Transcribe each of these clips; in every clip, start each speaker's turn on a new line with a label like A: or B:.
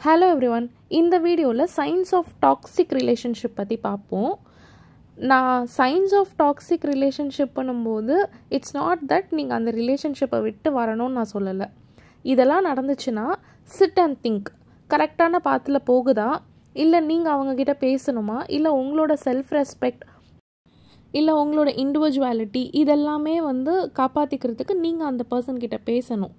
A: Hello everyone, இந்த வீடியோவில் science of toxic relationship பற்றி பார்ப்போம். நான் சயின்ஸ் ஆஃப் டாக்ஸிக் ரிலேஷன்ஷிப் பண்ணும்போது இட்ஸ் நாட் தட் நீங்கள் அந்த ரிலேஷன்ஷிப்பை விட்டு வரணும்னு நான் சொல்லலை. இதெல்லாம் நடந்துச்சுன்னா சிட் அண்ட் திங்க், கரெக்டான பாத்தில் போகுதா, இல்லை நீங்கள் அவங்கக்கிட்ட பேசணுமா, இல்லை உங்களோட செல்ஃப் ரெஸ்பெக்ட், இல்லை உங்களோட இண்டிவிஜுவாலிட்டி இதெல்லாமே காப்பாற்றிக்கிறதுக்கு நீங்கள் அந்த பர்சன்கிட்ட பேசணும்.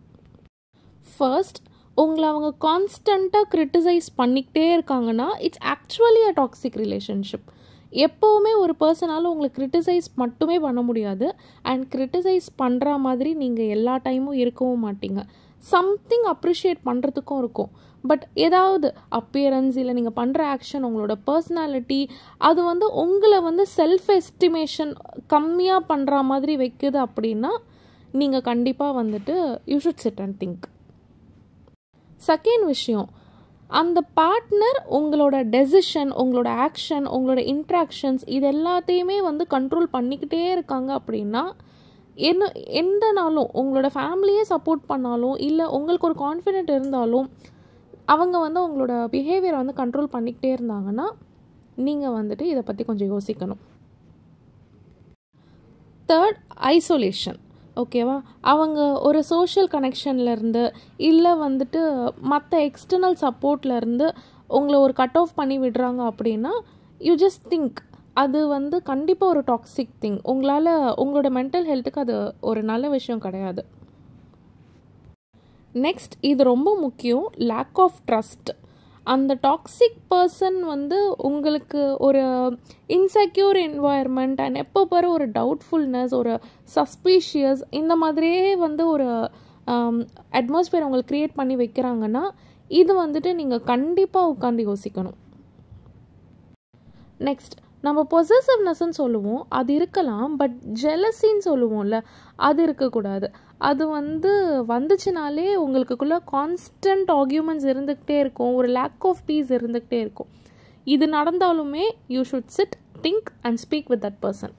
A: ஃபர்ஸ்ட், உங்களை அவங்க கான்ஸ்டண்ட்டாக கிரிட்டிசைஸ் பண்ணிக்கிட்டே இருக்காங்கன்னா it's actually a toxic relationship. எப்போவுமே ஒரு பர்சனால் உங்களை கிரிட்டிசைஸ் மட்டுமே பண்ண முடியாது, அண்ட் கிரிட்டிசைஸ் பண்ணுற மாதிரி நீங்கள் எல்லா டைமும் இருக்கவும் மாட்டீங்க. சம்திங் அப்ரிஷியேட் பண்ணுறதுக்கும் இருக்கும். பட் ஏதாவது அப்பியரன்ஸ் இல்லை நீங்கள் பண்ணுற ஆக்ஷன், உங்களோட பர்சனாலிட்டி அது உங்களை செல்ஃப் எஸ்டிமேஷன் கம்மியாக பண்ணுற மாதிரி வைக்குது அப்படின்னா நீங்கள் கண்டிப்பாக you should sit and think. Second விஷயம், அந்த பார்ட்னர் உங்களோட டெசிஷன், உங்களோட ஆக்ஷன், உங்களோட இன்ட்ராக்ஷன்ஸ் இது எல்லாத்தையுமே கண்ட்ரோல் பண்ணிக்கிட்டே இருக்காங்க அப்படின்னா எந்த நாளும் உங்களோட ஃபேமிலியே சப்போர்ட் பண்ணாலும் இல்லை உங்களுக்கு ஒரு கான்ஃபிடென்ட் இருந்தாலும் அவங்க உங்களோட பிஹேவியரை கண்ட்ரோல் பண்ணிக்கிட்டே இருந்தாங்கன்னா நீங்கள் இதை பற்றி கொஞ்சம் யோசிக்கணும். Third, isolation. ஓகேவா, அவங்க ஒரு சோஷியல் கனெக்ஷன்லேருந்து இல்லை மற்ற எக்ஸ்டர்னல் சப்போர்ட்லேருந்து உங்களை ஒரு கட் ஆஃப் பண்ணி விடுறாங்க அப்படின்னா யூ ஜஸ்ட் திங்க் அது கண்டிப்பாக ஒரு டாக்ஸிக் திங். உங்களோட மென்டல் ஹெல்த்துக்கு அது ஒரு நல்ல விஷயம் கிடையாது. நெக்ஸ்ட், இது ரொம்ப முக்கியம், லேக் ஆஃப் ட்ரஸ்ட். அந்த டாக்ஸிக் பர்சன் உங்களுக்கு ஒரு இன்செக்யூர் என்வாயர்மெண்ட் அண்ட் எப்போ பாரு ஒரு டவுட்ஃபுல்னஸ், ஒரு சஸ்பீஷியஸ் இந்த மாதிரியே ஒரு அட்மாஸ்பியர் உங்களுக்கு க்ரியேட் பண்ணி வைக்கிறாங்கன்னா இது நீங்கள் கண்டிப்பாக உட்காந்து யோசிக்கணும். நெக்ஸ்ட், நம்ம பொசசிவ்னஸ்ன்னு சொல்லுவோம், அது இருக்கலாம். பட் ஜெலசின்னு சொல்லுவோம்ல, அது இருக்கக்கூடாது. அது வந்துச்சுனாலே உங்களுக்குள்ளே கான்ஸ்டன்ட் ஆர்கியூமெண்ட்ஸ் இருந்துக்கிட்டே இருக்கும், ஒரு லேக் ஆஃப் பீஸ் இருந்துக்கிட்டே இருக்கும். இது நடந்தாலுமே you should sit, think and speak with that person.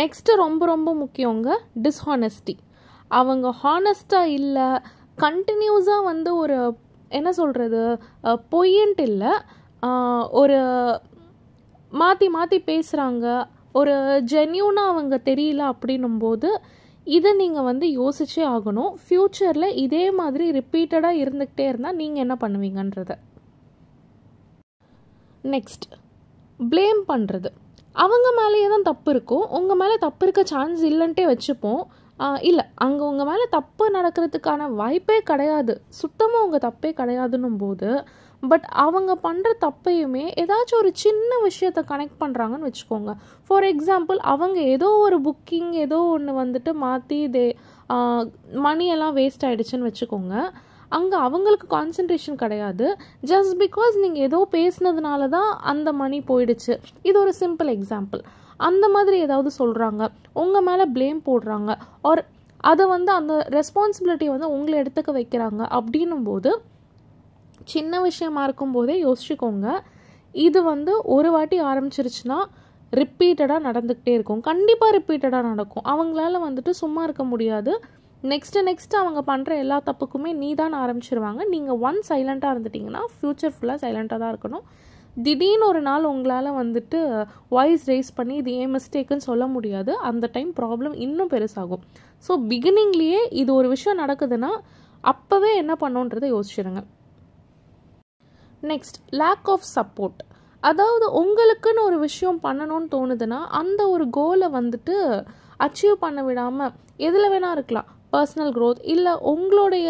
A: Next ரொம்ப ரொம்ப முக்கியங்க, டிஸ்ஹானஸ்டி. அவங்க ஹானஸ்டாக இல்லை, கண்டினியூஸாக ஒரு என்ன சொல்கிறது, பொய்யன்ட்டு இல்லை, ஒரு மாற்றி மாற்றி பேசுகிறாங்க, ஒரு ஜென்யூனாக அவங்க தெரியல அப்படின்னும்போது இதை நீங்கள் யோசிச்சே ஆகணும். ஃப்யூச்சரில் இதே மாதிரி ரிப்பீட்டடாக இருந்துக்கிட்டே இருந்தால் நீங்கள் என்ன பண்ணுவீங்கன்றத. நெக்ஸ்ட், ப்ளேம் பண்ணுறது. அவங்க மேலேயே தான் தப்பு இருக்கும், உங்கள் மேலே தப்பு இருக்க சான்ஸ் இல்லைன்ட்டே வச்சுப்போம். இல்லை, அங்கே உங்கள் மேலே தப்பு நடக்கிறதுக்கான வாய்ப்பே கிடையாது, சுத்தமாக உங்கள் தப்பே கிடையாதுன்னும் போது பட் அவங்க பண்ணுற தப்பையுமே ஏதாச்சும் ஒரு சின்ன விஷயத்தை கனெக்ட் பண்ணுறாங்கன்னு வச்சுக்கோங்க. ஃபார் எக்ஸாம்பிள், அவங்க ஏதோ ஒரு புக்கிங் ஏதோ ஒன்று மாற்றி மணியெல்லாம் வேஸ்ட் ஆகிடுச்சுன்னு வச்சுக்கோங்க. அங்கே அவங்களுக்கு கான்சன்ட்ரேஷன் கிடையாது, ஜஸ்ட் பிகாஸ் நீங்கள் ஏதோ பேசினதுனால தான் அந்த மணி போயிடுச்சு. இது ஒரு சிம்பிள் எக்ஸாம்பிள். அந்த மாதிரி ஏதாவது சொல்கிறாங்க, உங்கள் மேலே ப்ளேம் போடுறாங்க, ஆர் அதை அந்த ரெஸ்பான்சிபிலிட்டி உங்களை எடுத்துக்க வைக்கிறாங்க அப்படின்னும் போது சின்ன விஷயமா இருக்கும்போதே யோசிச்சுக்கோங்க. இது ஒரு வாட்டி ஆரம்பிச்சிருச்சுன்னா ரிப்பீட்டடாக நடந்துக்கிட்டே இருக்கும், கண்டிப்பாக ரிப்பீட்டடாக நடக்கும். அவங்களால சும்மா இருக்க முடியாது. நெக்ஸ்ட்டு அவங்க பண்ணுற எல்லா தப்புக்குமே நீ தான் ஆரம்பிச்சிருவாங்க. நீங்கள் சைலண்ட்டாக இருந்துட்டிங்கன்னா ஃப்யூச்சர் ஃபுல்லாக சைலண்ட்டாக தான் இருக்கணும். திடீர்னு ஒரு நாள் உங்களால் வாய்ஸ் ரைஸ் பண்ணி இது ஏன் மிஸ்டேக்குன்னு சொல்ல முடியாது. அந்த டைம் ப்ராப்ளம் இன்னும் பெருசாகும். ஸோ பிகினிங்லேயே இது ஒரு விஷயம் நடக்குதுன்னா அப்போவே என்ன பண்ணணுன்றதை யோசிச்சிடுங்க. Next, lack of support. அதாவது உங்களுக்குன்னு ஒரு விஷயம் பண்ணணும்னு தோணுதுன்னா அந்த ஒரு கோலை அச்சீவ் பண்ண விடாமல் எதில் வேணால் இருக்கலாம், பர்சனல் க்ரோத் இல்லை உங்களுடைய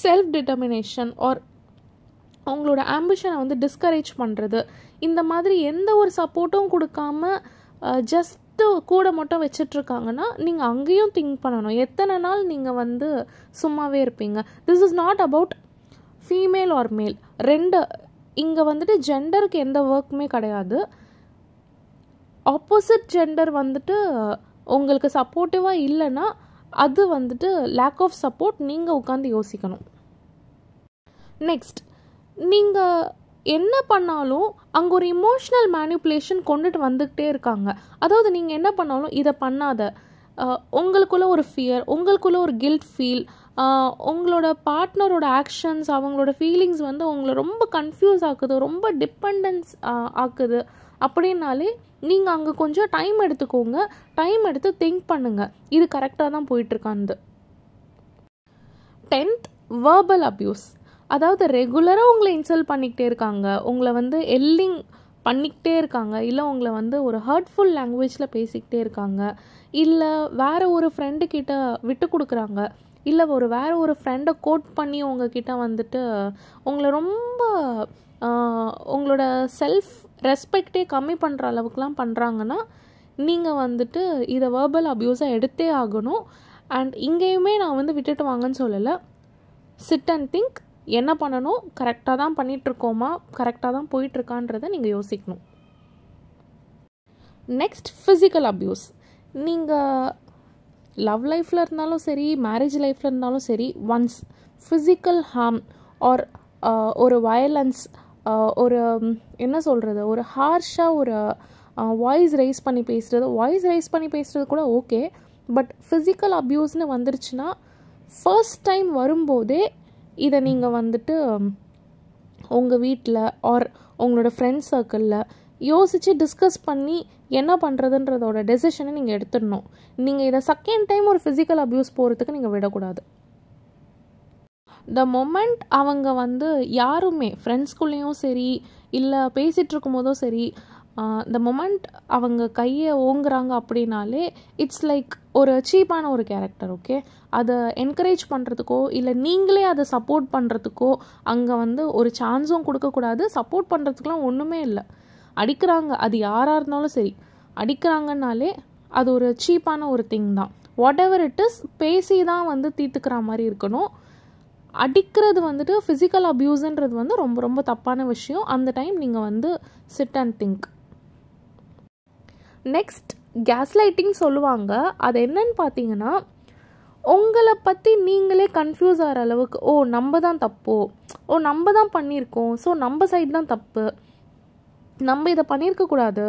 A: செல்ஃப் டிட்டர்மினேஷன் ஆர் உங்களோட ஆம்பிஷனை டிஸ்கரேஜ் பண்ணுறது, இந்த மாதிரி எந்த ஒரு சப்போர்ட்டும் கொடுக்காம ஜஸ்ட்டு கூட மட்டும் வச்சிட்ருக்காங்கன்னா நீங்கள் அங்கேயும் திங்க் பண்ணணும், எத்தனை நாள் நீங்கள் சும்மாவே இருப்பீங்க. This is not about female or male, ரெண்டு இங்கே ஜெண்டருக்கு எந்த ஒர்க்குமே கிடையாது. ஆப்போசிட் ஜெண்டர் உங்களுக்கு சப்போர்ட்டிவாக இல்லைன்னா அது லேக் ஆஃப் சப்போர்ட், நீங்கள் உட்காந்து யோசிக்கணும். நெக்ஸ்ட், நீங்கள் என்ன பண்ணாலும் அங்கே ஒரு இமோஷ்னல் மேனிப்புலேஷன் கொண்டுட்டு வந்துக்கிட்டே இருக்காங்க. அதாவது நீங்கள் என்ன பண்ணாலும் இதை பண்ணாத, உங்களுக்குள்ள ஒரு ஃபியர், உங்களுக்குள்ள ஒரு கில்ட் ஃபீல், உங்களோட பார்ட்னரோட ஆக்ஷன்ஸ், அவங்களோட ஃபீலிங்ஸ் வந்து உங்களை ரொம்ப கன்ஃபியூஸ் ஆக்குது, ரொம்ப டிபெண்டன்ஸ் ஆக்குது அப்படின்னாலே நீங்கள் அங்கே கொஞ்சம் டைம் எடுத்துக்கோங்க. டைம் எடுத்து திங்க் பண்ணுங்கள், இது கரெக்டாக தான் போயிட்டுருக்கான்னு. 10th, verbal abuse. அதாவது ரெகுலராக உங்களை இன்சல்ட் பண்ணிக்கிட்டே இருக்காங்க, உங்களை வந்து எல்லிங் பண்ணிக்கிட்டே இருக்காங்க, இல்லை உங்களை வந்து ஒரு ஹர்ட்ஃபுல் லாங்குவேஜில் பேசிக்கிட்டே இருக்காங்க, இல்லை வேறு ஒரு ஃப்ரெண்டுக்கிட்ட விட்டு கொடுக்குறாங்க, இல்லை வேறு ஒரு ஃப்ரெண்டை கோட் பண்ணி உங்ககிட்ட வந்துட்டு உங்களை ரொம்ப உங்களோட செல்ஃப் ரெஸ்பெக்டே கம்மி பண்ணுற அளவுக்குலாம் பண்ணுறாங்கன்னா நீங்கள் வந்துட்டு இதை வேர்பல் அப்யூஸாக எடுத்தே ஆகணும். அண்ட் இங்கேயுமே நான் வந்து விட்டுட்டு வாங்கன்னு சொல்லலை. சிட் அண்ட் திங்க், என்ன பண்ணணும், கரெக்டாக தான் பண்ணிகிட்ருக்கோமா, கரெக்டாக தான் போயிட்டுருக்கான்றதை நீங்கள் யோசிக்கணும். Next, physical abuse. நீங்கள் லவ் லைஃப்பில் இருந்தாலும் சரி, மேரேஜ் லைஃப்பில் இருந்தாலும் சரி, ஒன்ஸ் ஃபிசிக்கல் ஹார்ம் ஆர் ஒரு வயலன்ஸ், ஒரு என்ன சொல்கிறது, ஒரு ஹார்ஷாக ஒரு வாய்ஸ் ரைஸ் பண்ணி பேசுகிறது கூட ஓகே. பட் ஃபிசிக்கல் அப்யூஸ்னு வந்துருச்சுன்னா ஃபர்ஸ்ட் டைம் வரும்போதே இதை நீங்கள் வந்துட்டு உங்கள் வீட்டில் ஆர் உங்களோட ஃப்ரெண்ட்ஸ் சர்க்கிளில் யோசித்து டிஸ்கஸ் பண்ணி என்ன பண்ணுறதுன்றதோட டெசிஷனை நீங்கள் எடுத்துடணும். நீங்கள் இதை செகண்ட் டைம் ஒரு ஃபிசிக்கல் அப்யூஸ் போகிறதுக்கு நீங்கள் விடக்கூடாது. த மொமெண்ட் அவங்க வந்து யாருமே ஃப்ரெண்ட்ஸ்குள்ளேயும் சரி, இல்லை பேசிகிட்டு இருக்கும் போதும் சரி, த மொமெண்ட் அவங்க கையை ஓங்குறாங்க அப்படின்னாலே இட்ஸ் லைக் ஒரு சீப்பான ஒரு கேரக்டர். ஓகே, அதை என்கரேஜ் பண்ணுறதுக்கோ இல்லை நீங்களே அதை சப்போர்ட் பண்ணுறதுக்கோ அங்கே வந்து ஒரு சான்ஸும் கொடுக்கக்கூடாது. சப்போர்ட் பண்ணுறதுக்குலாம் ஒன்றுமே இல்லை. அடிக்கிறாங்க, அது யாராக இருந்தாலும் சரி, அடிக்கிறாங்கன்னாலே அது ஒரு சீப்பான ஒரு திங் தான். வாட் எவர் இட் இஸ், பேசி தான் வந்து தீர்த்துக்கிற மாதிரி இருக்கணும். அடிக்கிறது வந்துட்டு ஃபிசிக்கல் அப்யூஸுன்றது வந்து ரொம்ப ரொம்ப தப்பான விஷயம். அந்த டைம் நீங்கள் வந்து sit and think. Next, gaslighting சொல்லுவாங்க. அது என்னன்னு பார்த்தீங்கன்னா, உங்களை பற்றி நீங்களே கன்ஃபியூஸ் ஆகிற அளவுக்கு, நம்ம தான் தப்போ, நம்ம தான் பண்ணியிருக்கோம், ஸோ நம்ம சைடு தான் தப்பு, நம்ம இதை பண்ணியிருக்கக்கூடாது,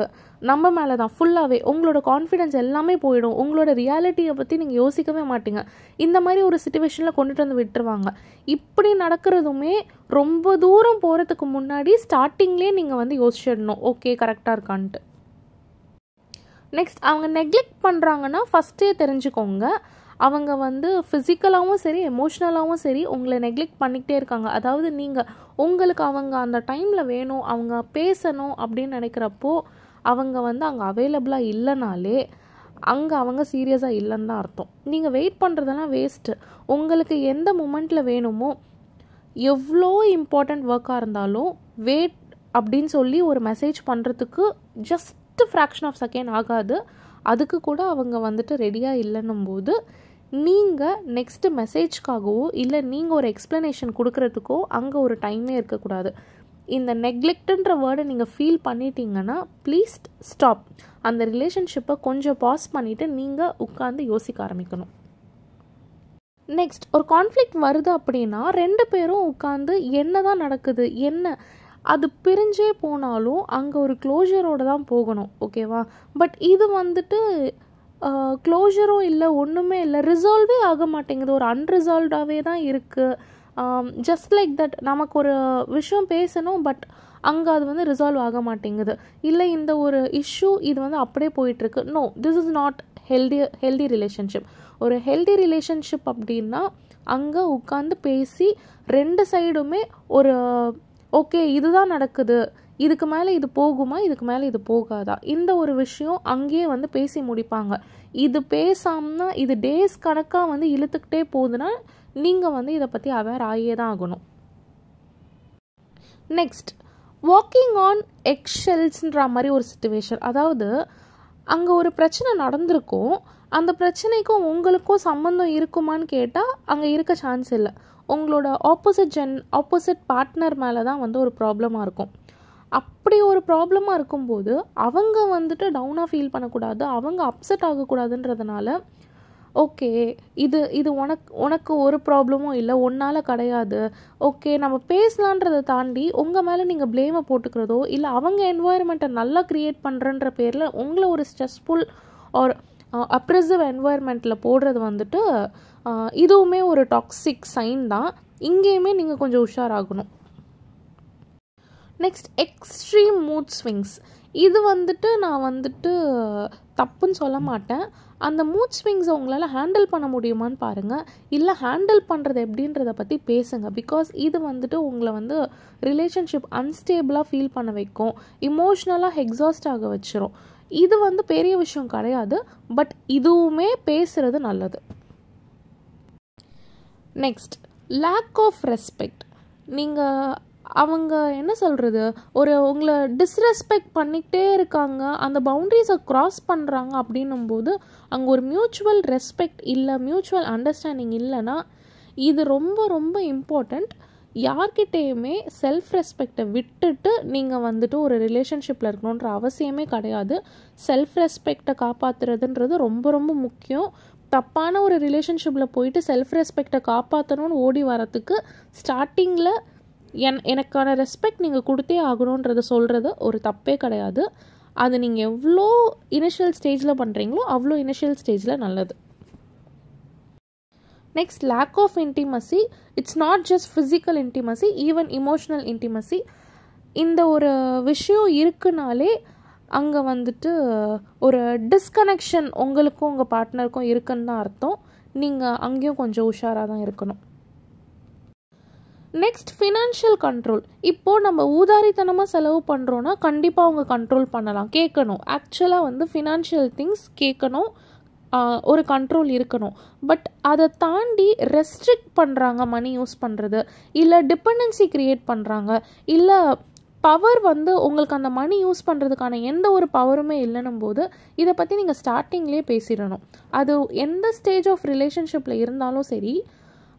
A: நம்ம மேலே தான் ஃபுல்லாகவே உங்களோட கான்ஃபிடென்ஸ் எல்லாமே போயிடும், உங்களோட ரியாலிட்டியை பற்றி நீங்கள் யோசிக்கவே மாட்டீங்க. இந்த மாதிரி ஒரு சிச்சுவேஷனில் கொண்டுட்டு வந்து விட்டுருவாங்க. இப்படி நடக்கிறதுமே ரொம்ப தூரம் போகிறதுக்கு முன்னாடி ஸ்டார்டிங்லேயே நீங்கள் வந்து யோசிச்சிடணும், ஓகே கரெக்டாக இருக்கான்ட்டு. நெக்ஸ்ட், அவங்க நெக்லெக்ட் பண்ணுறாங்கன்னா ஃபஸ்ட்டே தெரிஞ்சுக்கோங்க, அவங்க வந்து ஃபிசிக்கலாகவும் சரி எமோஷ்னலாகவும் சரி உங்களை நெக்லெக்ட் பண்ணிக்கிட்டே இருக்காங்க. அதாவது நீங்கள் உங்களுக்கு அவங்க அந்த டைமில் வேணும், அவங்க பேசணும் அப்படின்னு நினைக்கிறப்போ அவங்க வந்து அங்கே அவைலபிளாக இல்லைனாலே அங்கே அவங்க சீரியஸாக இல்லைன்னு தான் அர்த்தம். நீங்கள் வெயிட் பண்ணுறதெல்லாம் வேஸ்ட்டு. உங்களுக்கு எந்த மூமெண்ட்டில் வேணுமோ, எவ்வளோ இம்பார்ட்டண்ட் ஒர்க்காக இருந்தாலும் வெயிட் அப்படின்னு சொல்லி ஒரு மெசேஜ் பண்ணுறதுக்கு ஜஸ்ட் ஃப்ராக்ஷன் ஆஃப் செகண்ட் ஆகாது. அதுக்கு கூட அவங்க வந்துட்டு ரெடியாக இல்லைன்னும் போது நீங்கள் நெக்ஸ்ட்டு மெசேஜ்க்காகவோ இல்லை நீங்கள் ஒரு எக்ஸ்ப்ளனேஷன் கொடுக்குறதுக்கோ அங்கே ஒரு டைமே இருக்கக்கூடாது. இந்த நெக்லெக்ட்ன்ற வேர்டை நீங்கள் ஃபீல் பண்ணிட்டீங்கன்னா ப்ளீஸ் ஸ்டாப். அந்த ரிலேஷன்ஷிப்பை கொஞ்சம் பாஸ் பண்ணிவிட்டு நீங்கள் உட்காந்து யோசிக்க ஆரம்பிக்கணும். நெக்ஸ்ட், ஒரு கான்ஃப்ளிக்ட் வருது அப்படின்னா 2 பேரும் உட்காந்து என்ன தான் நடக்குது, என்ன அது பிரிஞ்சே போனாலும் அங்கே ஒரு க்ளோஷரோடு தான் போகணும். ஓகேவா? பட் இது வந்துட்டு க்ளோஷரும் இல்லை, ஒன்றுமே இல்லை, ரிசால்வே ஆக மாட்டேங்குது, ஒரு அன்ரிசால்வ்டாகவே தான் இருக்குது. ஜஸ்ட் லைக் தட் நமக்கு ஒரு விஷயம் பேசணும், பட் அங்கே அது வந்து ரிசால்வ் ஆக மாட்டேங்குது. இல்லை இந்த ஒரு இஷ்யூ இது வந்து அப்படியே போயிட்டுருக்கு. No, this is not healthy relationship. ஒரு ஹெல்தி ரிலேஷன்ஷிப் அப்படின்னா அங்கே உட்காந்து பேசி 2 சைடுமே ஒரு ஓகே இதுதான் நடக்குது, இதுக்கு மேலே இது போகுமா, இதுக்கு மேலே இது போகாதா, இந்த ஒரு விஷயம் அங்கேயே வந்து பேசி முடிப்பாங்க. இது பேசாமனா இது டேஸ் கணக்காக வந்து இழுத்துக்கிட்டே போகுதுன்னா நீங்கள் வந்து இதை பற்றி அவேர் ஆகியே தான் ஆகணும். நெக்ஸ்ட், வாக்கிங் ஆன் எக்ஷெல்ஸ்ன்ற மாதிரி ஒரு சிச்சுவேஷன். அதாவது அங்கே ஒரு பிரச்சனை நடந்திருக்கும், அந்த பிரச்சனைக்கும் உங்களுக்கும் சம்மந்தம் இருக்குமான்னு கேட்டால் அங்கே இருக்க சான்ஸ் இல்லை. உங்களோட ஆப்போசிட் பார்ட்னர் மேலே தான் வந்து ஒரு ப்ராப்ளமாக இருக்கும். அப்படி ஒரு ப்ராப்ளமாக இருக்கும்போது அவங்க வந்துட்டு டவுனாக ஃபீல் பண்ணக்கூடாது, அவங்க அப்செட் ஆகக்கூடாதுன்றதுனால ஓகே இது உனக்கு ஒரு ப்ராப்ளமும் இல்லை, ஒன்றால் கிடையாது, ஓகே நம்ம பேசலான்றதை தாண்டி உங்கள் மேலே நீங்கள் ப்ளேமை போட்டுக்கிறதோ இல்லை அவங்க என்வாயர்மெண்ட்டை நல்லா க்ரியேட் பண்ணுறன்ற பேரில் உங்களை ஒரு ஸ்ட்ரெஸ்ஃபுல் ஆர் அப்ரெசிவ் என்வாயர்மெண்ட்டில் போடுறது வந்துட்டு இதுவுமே ஒரு டாக்ஸிக் சைன் தான். இங்கேயுமே நீங்கள் கொஞ்சம் உஷாராகணும். Next extreme mood swings. இது வந்துட்டு நான் வந்துட்டு தப்புன்னு சொல்ல மாட்டேன். அந்த மூட் ஸ்விங்ஸை உங்களால் ஹேண்டில் பண்ண முடியுமான்னு பாருங்கள். இல்லை ஹேண்டில் பண்ணுறது எப்படின்றத பற்றி பேசுங்க. பிகாஸ் இது வந்துட்டு உங்களை வந்து ரிலேஷன்ஷிப் அன்ஸ்டேபிளாக ஃபீல் பண்ண வைக்கும், இமோஷ்னலாக எக்ஸாஸ்ட் ஆக வச்சிரும். இது வந்து பெரிய விஷயம் கிடையாது, பட் இதுவுமே பேசுகிறது நல்லது. Next lack of respect. நீங்கள் அவங்க என்ன சொல்கிறது, உங்களை டிஸ்ரெஸ்பெக்ட் பண்ணிக்கிட்டே இருக்காங்க, அந்த பவுண்ட்ரிஸை க்ராஸ் பண்ணுறாங்க அப்படின்னும்போது அங்கே ஒரு மியூச்சுவல் ரெஸ்பெக்ட் இல்லை, மியூச்சுவல் அண்டர்ஸ்டாண்டிங் இல்லைன்னா இது ரொம்ப ரொம்ப இம்பார்ட்டண்ட். யார்கிட்டேயுமே செல்ஃப் ரெஸ்பெக்டை விட்டுட்டு நீங்கள் வந்துட்டு ஒரு ரிலேஷன்ஷிப்பில் இருக்கணுன்ற அவசியமே கிடையாது. செல்ஃப் ரெஸ்பெக்டை காப்பாற்றுறதுன்றது ரொம்ப ரொம்ப முக்கியம். தப்பான ஒரு ரிலேஷன்ஷிப்பில் போயிட்டு செல்ஃப் ரெஸ்பெக்டை காப்பாற்றணும்னு ஓடி வரத்துக்கு ஸ்டார்டிங்கில் எனக்கான ரெஸ்பெக்ட் நீங்கள் கொடுத்தே ஆகணுன்றதை சொல்கிறது ஒரு தப்பே கிடையாது. அது நீங்கள் எவ்வளோ இனிஷியல் ஸ்டேஜில் பண்ணுறீங்களோ அவ்வளோ இனிஷியல் ஸ்டேஜில் நல்லது. Next lack of intimacy. It's not just physical intimacy, even emotional intimacy. இந்த ஒரு விஷயம் இருக்குனாலே அங்கே வந்துட்டு ஒரு டிஸ்கனெக்ஷன் உங்களுக்கும் உங்கள் பார்ட்னருக்கும் இருக்குன்னு தான் அர்த்தம். நீங்கள் அங்கேயும் கொஞ்சம் உஷாராக தான் இருக்கணும். Next financial control. இப்போது நம்ம ஊதாரித்தனமாக செலவு பண்ணுறோன்னா கண்டிப்பாக அவங்க கண்ட்ரோல் பண்ணலாம், கேட்கணும். ஆக்சுவலாக வந்து ஃபினான்ஷியல் திங்ஸ் கேட்கணும், ஒரு கண்ட்ரோல் இருக்கணும். பட் அதை தாண்டி ரெஸ்ட்ரிக்ட் பண்ணுறாங்க மணி யூஸ் பண்ணுறது, இல்லை டிபெண்டன்சி க்ரியேட் பண்ணுறாங்க, இல்லை பவர் வந்து உங்களுக்கு அந்த மணி யூஸ் பண்ணுறதுக்கான எந்த ஒரு பவருமே இல்லைன்னும் போது இதை பற்றி நீங்கள் ஸ்டார்டிங்லேயே பேசிடணும். அது எந்த ஸ்டேஜ் ஆஃப் ரிலேஷன்ஷிப்பில் இருந்தாலும் சரி,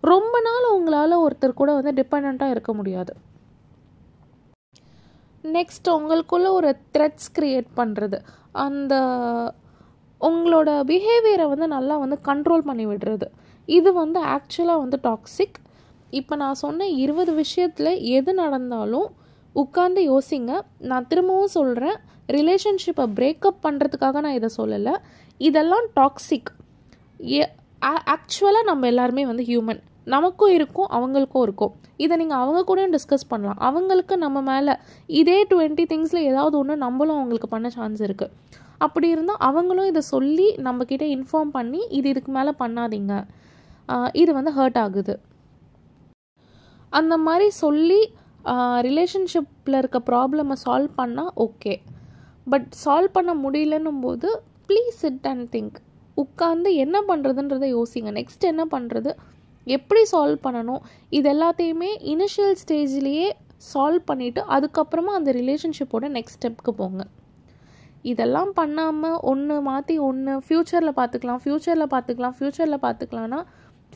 A: ரொம்ப நாள் உங்களால் ஒருத்தர் கூட வந்து டிபெண்ட்டாக இருக்க முடியாது. நெக்ஸ்ட் உங்களுக்குள்ள ஒரு த்ரெட்ஸ் க்ரியேட் பண்ணுறது, அந்த உங்களோட பிஹேவியரை வந்து நல்லா வந்து கண்ட்ரோல் பண்ணி விடுறது, இது வந்து ஆக்சுவலாக வந்து டாக்ஸிக். இப்போ நான் சொன்ன 20 விஷயத்தில் எது நடந்தாலும் உட்காந்து யோசிங்க. நான் திரும்பவும் சொல்கிறேன், ரிலேஷன்ஷிப்பை பிரேக்கப் பண்ணுறதுக்காக நான் இதை சொல்லலை. இதெல்லாம் டாக்ஸிக். ஆக்சுவலாக நம்ம எல்லாருமே வந்து ஹியூமன், நமக்கும் இருக்கும் அவங்களுக்கும் இருக்கும். இதை நீங்கள் அவங்க கூடயும் டிஸ்கஸ் பண்ணலாம். அவங்களுக்கு நம்ம மேலே இதே 20 திங்ஸில் ஏதாவது ஒன்று நம்மளும் அவங்களுக்கு பண்ண சான்ஸ் இருக்குது. அப்படி இருந்தால் அவங்களும் இதை சொல்லி நம்மக்கிட்ட இன்ஃபார்ம் பண்ணி இது இதுக்கு மேலே பண்ணாதீங்க, இது வந்து ஹர்ட் ஆகுது, அந்த மாதிரி சொல்லி ரிலேஷன்ஷிப்பில் இருக்க ப்ராப்ளமை சால்வ் பண்ணால் ஓகே. பட் சால்வ் பண்ண முடியலன்னும் போது ப்ளீஸ் சிட் அண்ட் திங்க். உட்காந்து என்ன பண்ணுறதுன்றதை யோசிங்க. நெக்ஸ்ட் என்ன பண்ணுறது, எப்படி சால்வ் பண்ணணும், இது எல்லாத்தையுமே இனிஷியல் ஸ்டேஜ்லேயே சால்வ் பண்ணிவிட்டு அதுக்கப்புறமா அந்த ரிலேஷன்ஷிப்போட நெக்ஸ்ட் ஸ்டெப்க்கு போங்க. இதெல்லாம் பண்ணாமல் ஒன்று மாற்றி ஒன்று ஃப்யூச்சரில் பார்த்துக்கலாம்னா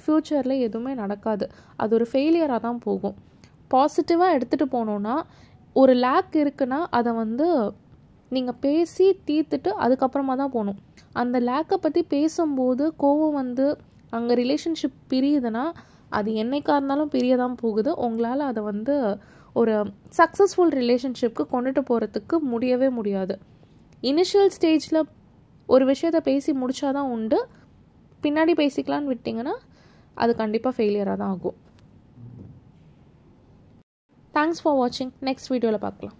A: ஃப்யூச்சரில் எதுவுமே நடக்காது. அது ஒரு ஃபெயிலியராக தான் போகும். பாசிட்டிவாக எடுத்துகிட்டு போனோன்னா, ஒரு லேக் இருக்குன்னா அதை வந்து நீங்கள் பேசி தீர்த்துட்டு அதுக்கப்புறமா தான் போகணும். அந்த லேக்கை பற்றி பேசும்போது கோவம் வந்து அங்கே ரிலேஷன்ஷிப் பிரியுதுன்னா அது என்னைக்காக இருந்தாலும் பிரிய தான் போகுது. உங்களால் அதை வந்து ஒரு சக்ஸஸ்ஃபுல் ரிலேஷன்ஷிப்க்கு கொண்டுட்டு போகிறதுக்கு முடியவே முடியாது. இனிஷியல் ஸ்டேஜில் ஒரு விஷயத்தை பேசி முடித்தாதான் உண்டு. பின்னாடி பேசிக்கலான்னு விட்டிங்கன்னா அது கண்டிப்பாக ஃபெயிலியராக தான் ஆகும். தேங்க்ஸ் ஃபார் வாட்சிங். நெக்ஸ்ட் வீடியோவில் பார்க்கலாம்.